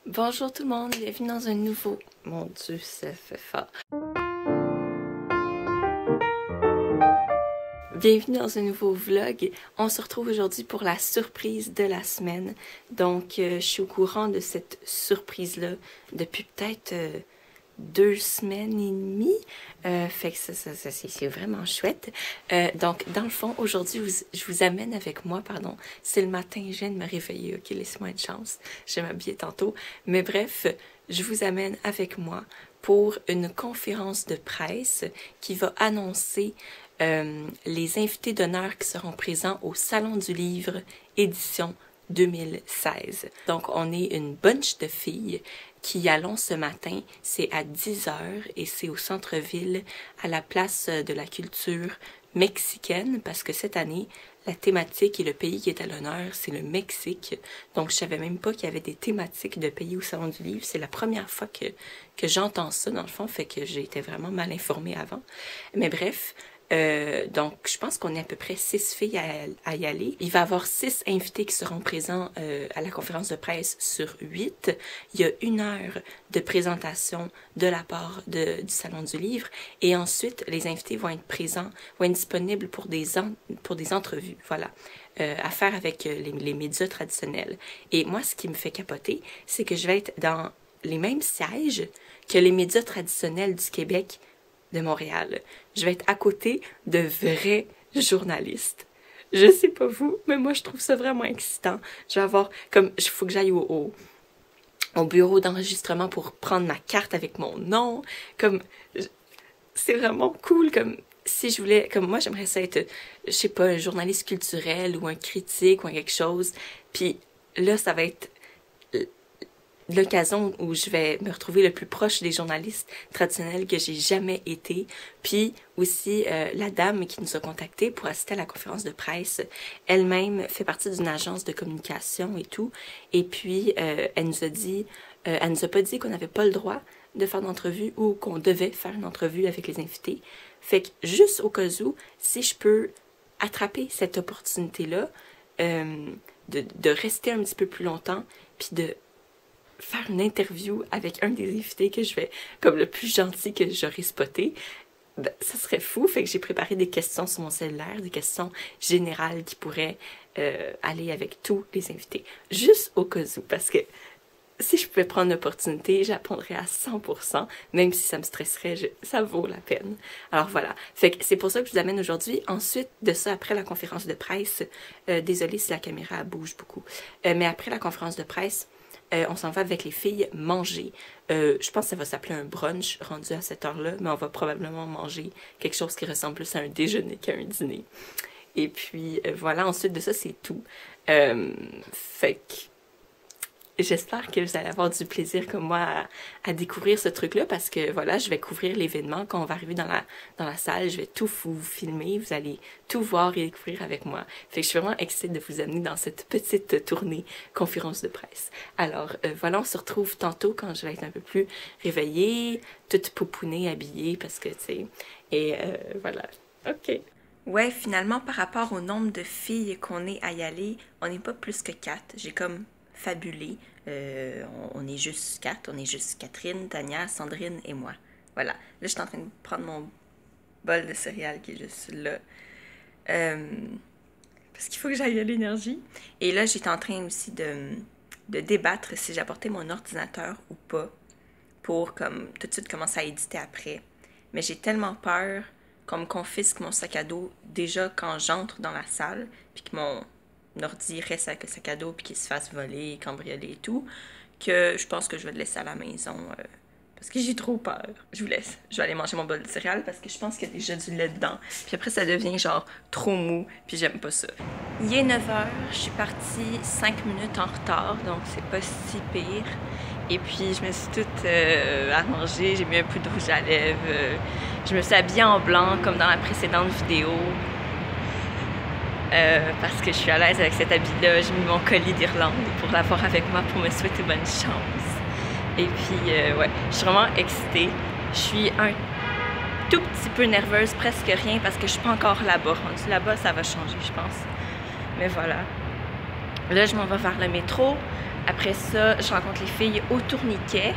Bonjour tout le monde, bienvenue dans un nouveau... Mon Dieu, ça fait fort. Bienvenue dans un nouveau vlog. On se retrouve aujourd'hui pour la surprise de la semaine. Donc, je suis au courant de cette surprise-là depuis peut-être 2 semaines et demie. Fait que ça c'est vraiment chouette. Donc, dans le fond, aujourd'hui, je vous amène avec moi, pardon. C'est le matin, je viens de me réveiller, ok? Laissez-moi une chance. Je vais m'habiller tantôt. Mais bref, je vous amène avec moi pour une conférence de presse qui va annoncer les invités d'honneur qui seront présents au Salon du Livre, édition 2016. Donc, on est une bunch de filles qui y allons ce matin. C'est à 10h et c'est au centre-ville, à la place de la culture mexicaine, parce que cette année, la thématique et le pays qui est à l'honneur, c'est le Mexique. Donc, je savais même pas qu'il y avait des thématiques de pays au Salon du Livre. C'est la première fois que j'entends ça, dans le fond, fait que j'ai été vraiment mal informée avant. Mais bref, donc, je pense qu'on est à peu près 6 filles à y aller. Il va y avoir 6 invités qui seront présents à la conférence de presse sur 8. Il y a 1 heure de présentation de la part du Salon du Livre. Et ensuite, les invités vont être présents, vont être disponibles pour des entrevues, voilà, à faire avec les médias traditionnels. Et moi, ce qui me fait capoter, c'est que je vais être dans les mêmes sièges que les médias traditionnels du Québec, de Montréal. Je vais être à côté de vrais journalistes. Je sais pas vous, mais moi je trouve ça vraiment excitant. Je vais avoir, comme, il faut que j'aille au bureau d'enregistrement pour prendre ma carte avec mon nom. Comme, c'est vraiment cool, comme, si je voulais, comme moi j'aimerais ça être, je sais pas, un journaliste culturel ou un critique ou quelque chose. Puis là, ça va être l'occasion où je vais me retrouver le plus proche des journalistes traditionnels que j'ai jamais été. Puis aussi, la dame qui nous a contactés pour assister à la conférence de presse, elle-même fait partie d'une agence de communication et tout. Et puis, elle nous a pas dit qu'on n'avait pas le droit de faire d'entrevue ou qu'on devait faire une entrevue avec les invités. Fait que juste au cas où, si je peux attraper cette opportunité-là, de rester un petit peu plus longtemps, puis de faire une interview avec un des invités que je vais, comme le plus gentil que j'aurais spoté, ben, ça serait fou. Fait que j'ai préparé des questions sur mon cellulaire, des questions générales qui pourraient aller avec tous les invités. Juste au cas où, parce que si je pouvais prendre l'opportunité, j'apprendrais à 100%, même si ça me stresserait, ça vaut la peine. Alors voilà. Fait que c'est pour ça que je vous amène aujourd'hui. Ensuite de ça, après la conférence de presse, désolée si la caméra bouge beaucoup, mais après la conférence de presse, on s'en va avec les filles manger. Je pense que ça va s'appeler un brunch rendu à cette heure-là, mais on va probablement manger quelque chose qui ressemble plus à un déjeuner qu'à un dîner. Et puis voilà, ensuite de ça, c'est tout. Fait que j'espère que vous allez avoir du plaisir comme moi à découvrir ce truc-là, parce que voilà, je vais couvrir l'événement. Quand on va arriver dans la salle, je vais tout vous filmer, vous allez tout voir et découvrir avec moi. Fait que je suis vraiment excitée de vous amener dans cette petite tournée conférence de presse. Alors voilà, on se retrouve tantôt quand je vais être un peu plus réveillée, toute poupounée, habillée, parce que tu sais, et voilà, ok. Ouais, finalement, par rapport au nombre de filles qu'on est à y aller, on n'est pas plus que 4. J'ai comme fabulé. On est juste 4. On est juste Catherine, Tania, Sandrine et moi. Voilà. Là, je suis en train de prendre mon bol de céréales qui est juste là. Parce qu'il faut que j'aille à l'énergie. Et là, j'étais en train aussi de débattre si j'apportais mon ordinateur ou pas pour comme tout de suite commencer à éditer après. Mais j'ai tellement peur qu'on me confisque mon sac à dos déjà quand j'entre dans la salle, puis que mon ordi reste avec le sac à dos puis qu'il se fasse voler, cambrioler et tout, que je pense que je vais le laisser à la maison parce que j'ai trop peur. Je vous laisse. Je vais aller manger mon bol de céréales parce que je pense qu'il y a déjà du lait dedans. Puis après, ça devient genre trop mou, puis j'aime pas ça. Il est 9h, je suis partie 5 minutes en retard, donc c'est pas si pire. Et puis, je me suis toute arrangée, j'ai mis un peu de rouge à lèvres, je me suis habillée en blanc comme dans la précédente vidéo. Parce que je suis à l'aise avec cet habit-là. J'ai mis mon collier d'Irlande pour l'avoir avec moi pour me souhaiter bonne chance. Et puis, ouais, je suis vraiment excitée. Je suis un tout petit peu nerveuse, presque rien, parce que je suis pas encore là-bas. Rendu là-bas, ça va changer, je pense. Mais voilà. Là, je m'en vais vers le métro. Après ça, je rencontre les filles au tourniquet.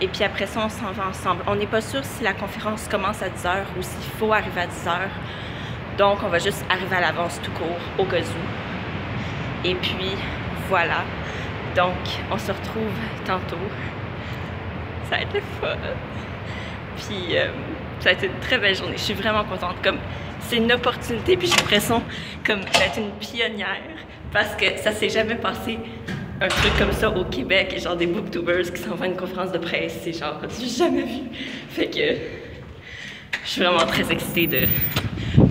Et puis après ça, on s'en va ensemble. On n'est pas sûr si la conférence commence à 10h ou s'il faut arriver à 10h. Donc, on va juste arriver à l'avance tout court, au cas où. Et puis, voilà. Donc, on se retrouve tantôt. Ça va être le fun. Puis, ça a été une très belle journée. Je suis vraiment contente. Comme, c'est une opportunité, puis j'ai l'impression comme d'être une pionnière. Parce que ça s'est jamais passé un truc comme ça au Québec. Genre des booktubers qui s'en vont à une conférence de presse. C'est genre, j'ai jamais vu. Fait que, je suis vraiment très excitée de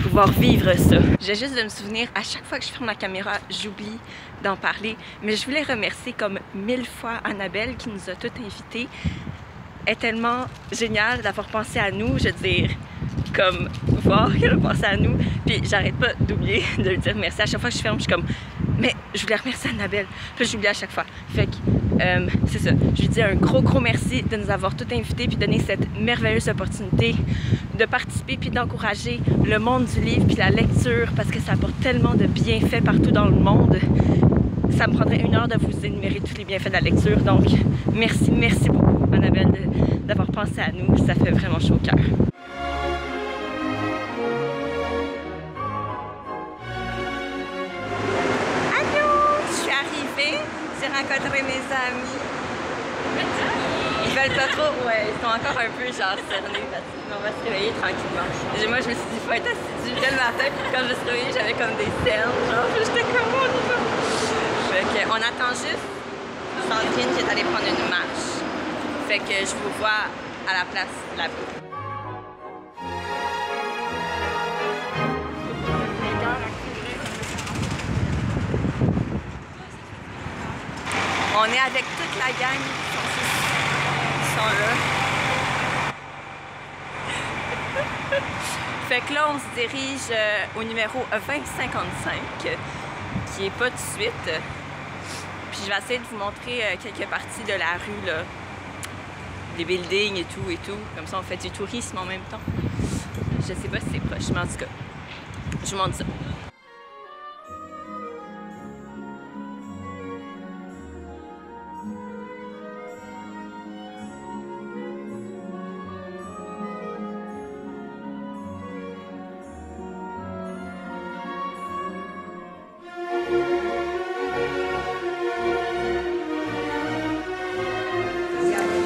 pouvoir vivre ça. J'ai juste de me souvenir, à chaque fois que je ferme la caméra, j'oublie d'en parler. Mais je voulais remercier comme 1000 fois Annabelle qui nous a toutes invités. Elle est tellement géniale d'avoir pensé à nous, je veux dire, comme voir qu'elle a pensé à nous. Puis j'arrête pas d'oublier de lui dire merci. À chaque fois que je ferme, je suis comme, mais je voulais remercier Annabelle. Puis j'oublie à chaque fois. Fait que c'est ça. Je lui dis un gros merci de nous avoir toutes invités puis donner cette merveilleuse opportunité de participer puis d'encourager le monde du livre puis la lecture parce que ça apporte tellement de bienfaits partout dans le monde. Ça me prendrait 1 heure de vous énumérer tous les bienfaits de la lecture. Donc, merci beaucoup, Annabelle, d'avoir pensé à nous. Ça fait vraiment chaud au cœur. Allô! Je suis arrivée. J'ai rencontré mes amis. Ils veulent pas trop, ouais, ils sont encore un peu genre cernés. On va se réveiller tranquillement. Et moi, je me suis dit, il faut être assidue. Dès le matin, puis quand je me suis réveillée, j'avais comme des cernes. Genre, j'étais comme, on y va. Fait qu'on attend juste Sandrine qui est allée prendre une marche. Fait que je vous vois à la place là-bas. On est avec toute la gang qui sont là. Fait que là, on se dirige au numéro 2055, qui est pas tout de suite. Puis je vais essayer de vous montrer quelques parties de la rue, là. Des buildings et tout. Comme ça, on fait du tourisme en même temps. Je sais pas si c'est proche, mais en tout cas, je vous montre ça.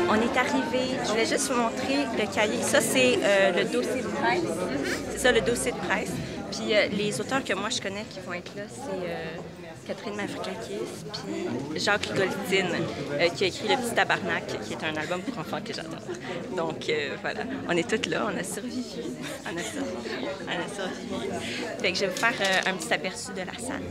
On est arrivé, je voulais juste vous montrer le cahier. Ça, c'est le dossier de presse. C'est ça, le dossier de presse. Puis les auteurs que moi je connais qui vont être là, c'est Catherine Mafrikakis, puis Jacques Ligolitine, qui a écrit Le Petit Tabarnak, qui est un album pour enfants que j'adore. Donc voilà, on est toutes là, on a survécu. Fait que je vais vous faire un petit aperçu de la salle.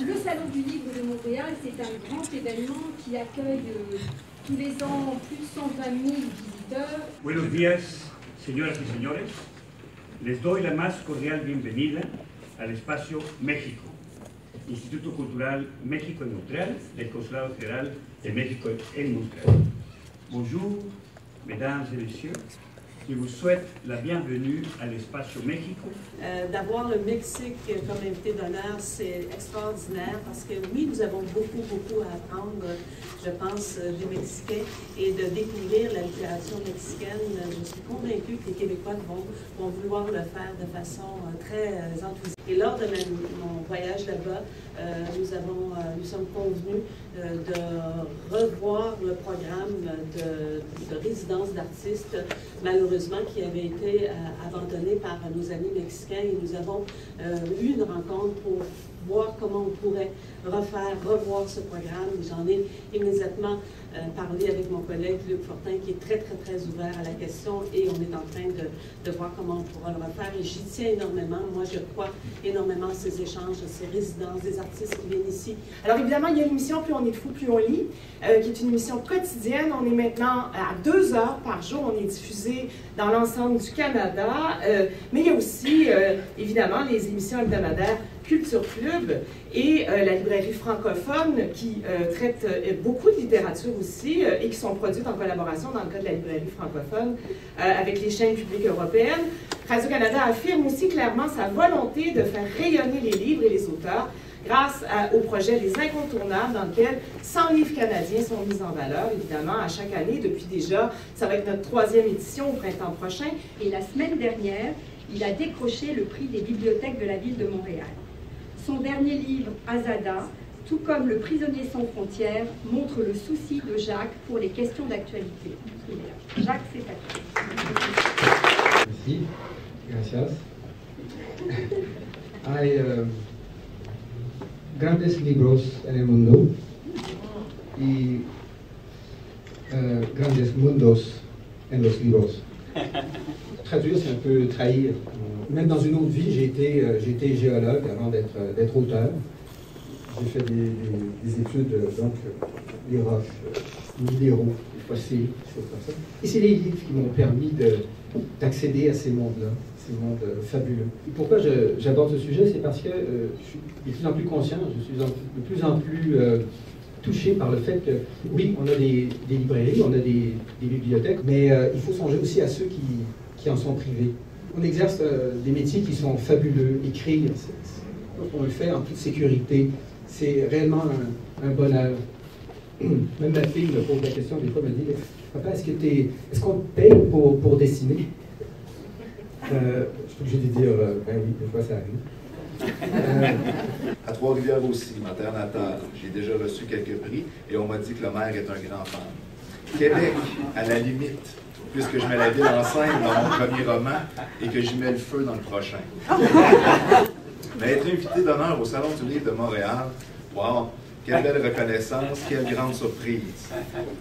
Le Salon du Livre de Montréal, c'est un grand événement qui accueille tous les ans plus de 120 000 visiteurs. Buenos días, señoras y señores. Les doy la más cordial bienvenida al Espacio México, Instituto Cultural México en Montréal, del Consulado General de México en Montréal. Bonjour, mesdames et messieurs. Je vous souhaite la bienvenue à l'Espacio México. D'avoir le Mexique comme invité d'honneur, c'est extraordinaire parce que oui, nous avons beaucoup à apprendre, je pense, des Mexicains et de découvrir la littérature mexicaine. Je suis convaincue que les Québécois vont vouloir le faire de façon très enthousiaste. Et lors de mon voyage là-bas, nous sommes convenus de revoir le programme de résidence d'artistes, malheureusement, qui avait été abandonné par nos amis mexicains. Et nous avons eu une rencontre pour voir comment on pourrait revoir ce programme. J'en ai immédiatement parler avec mon collègue Luc Fortin, qui est très, très, très ouvert à la question, et on est en train de voir comment on pourra le refaire. Et j'y tiens énormément. Moi, je crois énormément à ces échanges, à ces résidences, des artistes qui viennent ici. Alors évidemment, il y a l'émission Plus on est fou, plus on lit, qui est une émission quotidienne. On est maintenant à 2 heures par jour. On est diffusé dans l'ensemble du Canada. Mais il y a aussi, évidemment, les émissions hebdomadaires Culture Club et la librairie francophone qui traite beaucoup de littérature aussi et qui sont produites en collaboration dans le cas de la librairie francophone avec les chaînes publiques européennes. Radio-Canada affirme aussi clairement sa volonté de faire rayonner les livres et les auteurs grâce au projet Les Incontournables, dans lequel 100 livres canadiens sont mis en valeur, évidemment, à chaque année. Depuis déjà, ça va être notre 3e édition au printemps prochain. Et la semaine dernière, il a décroché le prix des bibliothèques de la ville de Montréal. Son dernier livre, Azada, tout comme Le Prisonnier sans frontières, montre le souci de Jacques pour les questions d'actualité. Jacques, c'est à toi. Merci. Gracias. Grandes libros en el mundo y grandes mundos en los libros. Traduire, c'est un peu trahir. Même dans une autre vie, j'ai été géologue avant d'être auteur. J'ai fait des études, donc, les roches, les minéraux, les fossiles, des choses comme ça. Et c'est les livres qui m'ont permis d'accéder à ces mondes-là, ces mondes fabuleux. Et pourquoi j'aborde ce sujet, c'est parce que je suis de plus en plus conscient, je suis de plus en plus touché par le fait que, oui, on a des librairies, on a des bibliothèques, mais il faut songer aussi à ceux qui en sont privés. On exerce des métiers qui sont fabuleux. Écrire, on le fait en toute sécurité. C'est réellement un bonheur. Même ma fille me pose la question, des fois, me dit « Papa, est-ce qu'on te paye pour dessiner ?» Je suis obligé de dire « Ben oui, des fois ça arrive. » À Trois-Rivières aussi, ma terre natale, j'ai déjà reçu quelques prix et on m'a dit que le maire est un grand fan. Québec, à la limite, puisque je mets la ville en scène dans mon premier roman et que j'y mets le feu dans le prochain. Mais être invité d'honneur au Salon du Livre de Montréal, wow, quelle belle reconnaissance, quelle grande surprise.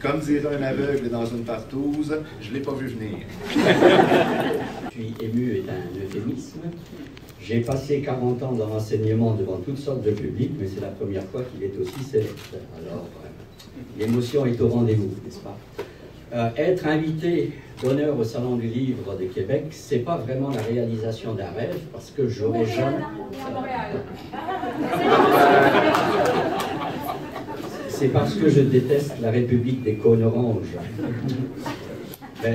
Comme dirait un aveugle dans une partouze, je ne l'ai pas vu venir. Je suis ému est un euphémisme. J'ai passé 40 ans dans l'enseignement devant toutes sortes de publics, mais c'est la première fois qu'il est aussi célèbre. Alors, l'émotion est au rendez-vous, n'est-ce pas? Être invité d'honneur au Salon du Livre de Québec, c'est pas vraiment la réalisation d'un rêve, parce que j'aurais jamais... C'est parce que je déteste la République des cônes oranges.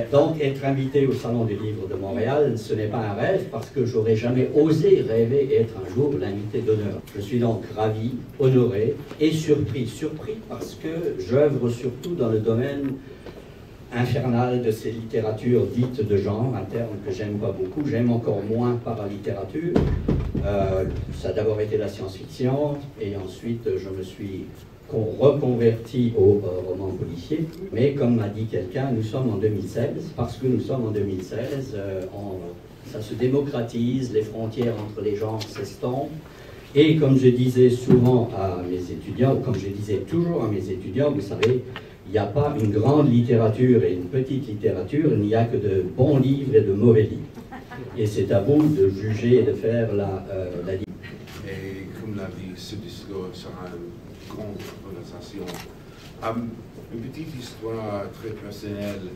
Donc, être invité au Salon du Livre de Montréal, ce n'est pas un rêve, parce que j'aurais jamais osé rêver être un jour l'invité d'honneur. Je suis donc ravi, honoré et surpris. Surpris parce que j'œuvre surtout dans le domaine infernal de ces littératures dites de genre, un terme que j'aime pas beaucoup, j'aime encore moins paralittérature. Ça a d'abord été la science-fiction, et ensuite je me suis reconverti au roman policier. Mais comme m'a dit quelqu'un, nous sommes en 2016, parce que nous sommes en 2016, ça se démocratise, les frontières entre les genres s'estompent. Et comme je disais souvent à mes étudiants, ou comme je disais toujours à mes étudiants, vous savez, il n'y a pas une grande littérature et une petite littérature, il n'y a que de bons livres et de mauvais livres. Et c'est à vous de juger et de faire la Et comme l'a dit, ce discours sera une grande conversation. Une petite histoire très personnelle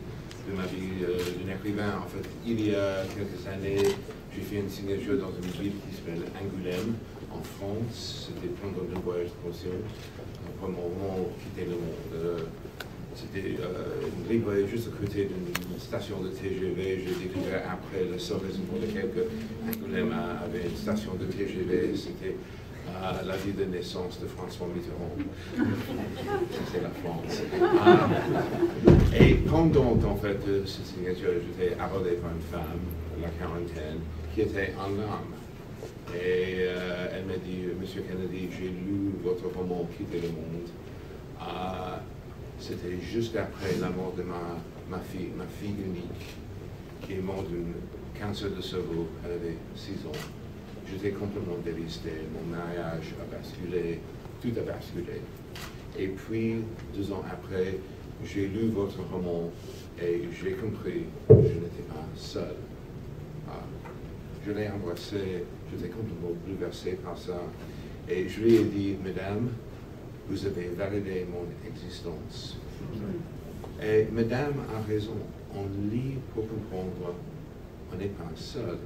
de ma vie d'un écrivain. En fait, il y a quelques années, j'ai fait une signature dans une ville qui s'appelle Angoulême, en France. C'était pendant un voyage de conscience. Après mon roman Quitter le monde. C'était une librairie juste à côté d'une station de TGV. J'ai découvert après la seule raison pour laquelle Angoulême avait une station de TGV, c'était la vie de naissance de François Mitterrand. C'est la France. Et pendant en fait cette signature, j'étais abordé par une femme, la quarantaine, qui était en larmes. Et elle m'a dit, Monsieur Kennedy, j'ai lu votre roman Quitter le monde. C'était juste après la mort de ma fille unique, qui est morte d'un cancer de cerveau. Elle avait 6 ans. J'étais complètement dévasté. Mon mariage a basculé, tout a basculé. Et puis, 2 ans après, j'ai lu votre roman et j'ai compris que je n'étais pas seul. Je l'ai embrassé, j'étais complètement bouleversé par ça. Et je lui ai dit, Madame, vous avez validé mon existence. Et Madame a raison, on lit pour comprendre, on n'est pas seul.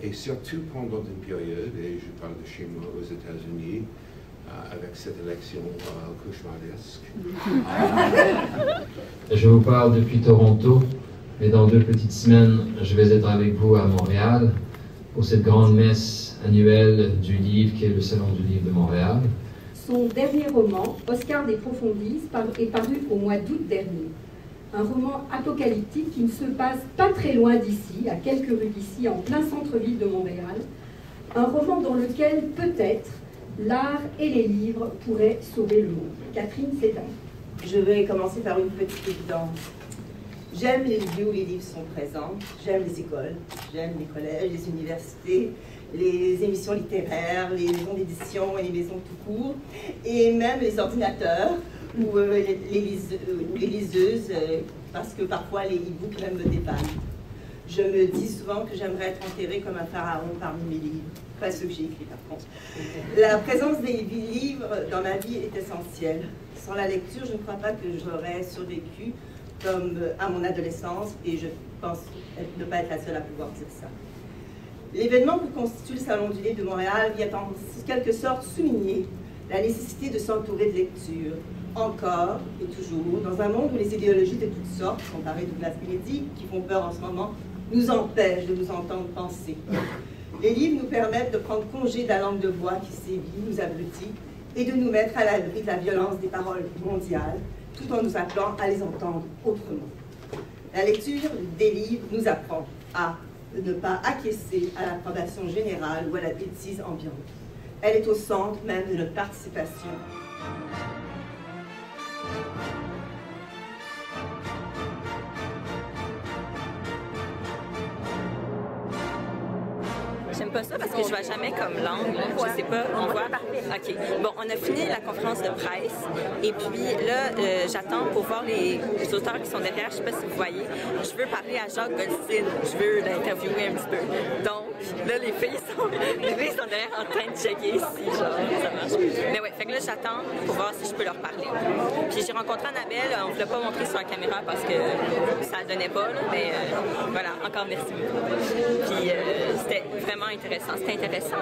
Et surtout pendant une période, et je parle de chez moi aux États-Unis, avec cette élection cauchemardesque. Je vous parle depuis Toronto, mais dans 2 petites semaines, je vais être avec vous à Montréal pour cette grande messe annuelle du livre qui est le Salon du livre de Montréal. Son dernier roman, Oscar des Profondies, est paru au mois d'août dernier. Un roman apocalyptique qui ne se passe pas très loin d'ici, à quelques rues d'ici, en plein centre-ville de Montréal. Un roman dans lequel, peut-être, l'art et les livres pourraient sauver le monde. Catherine, c'est à vous. Je vais commencer par une petite évidence. J'aime les lieux où les livres sont présents, j'aime les écoles, j'aime les collèges, les universités, les émissions littéraires, les maisons d'édition et les maisons tout court, et même les ordinateurs ou les liseuses, parce que parfois les e-books même me dépannent. Je me dis souvent que j'aimerais être enterrée comme un pharaon parmi mes livres. Pas ceux que j'ai écrits par contre. La présence des livres dans ma vie est essentielle. Sans la lecture, je ne crois pas que j'aurais survécu comme à mon adolescence, et je pense ne pas être la seule à pouvoir dire ça. L'événement que constitue le Salon du livre de Montréal vient en quelque sorte souligner la nécessité de s'entourer de lecture, encore et toujours, dans un monde où les idéologies de toutes sortes, comparées à Douglas Kennedy, qui font peur en ce moment, nous empêchent de nous entendre penser. Les livres nous permettent de prendre congé de la langue de bois qui sévit, nous abrutit, et de nous mettre à l'abri de la violence des paroles mondiales, tout en nous appelant à les entendre autrement. La lecture des livres nous apprend à ne pas acquiescer à l'approbation générale ou à la bêtise ambiante. Elle est au centre même de notre participation. J'aime pas ça parce que je vois jamais comme l'angle. Je sais pas, on voit. OK. Bon, on a fini la conférence de presse et puis là, j'attends pour voir les auteurs qui sont derrière. Je sais pas si vous voyez. Je veux parler à Jacques Goldstein. Je veux l'interviewer un petit peu. Donc, là, les filles sont derrière en train de checker si genre ça marche. Mais ouais, fait que là, j'attends pour voir si je peux leur parler. Puis j'ai rencontré Annabelle. On ne l'a pas montré sur la caméra parce que ça ne donnait pas, là, mais voilà, encore merci beaucoup. Puis c'était vraiment intéressant. C'était intéressant.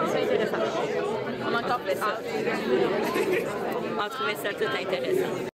On a encore fait ça. On trouvait ça tout intéressant.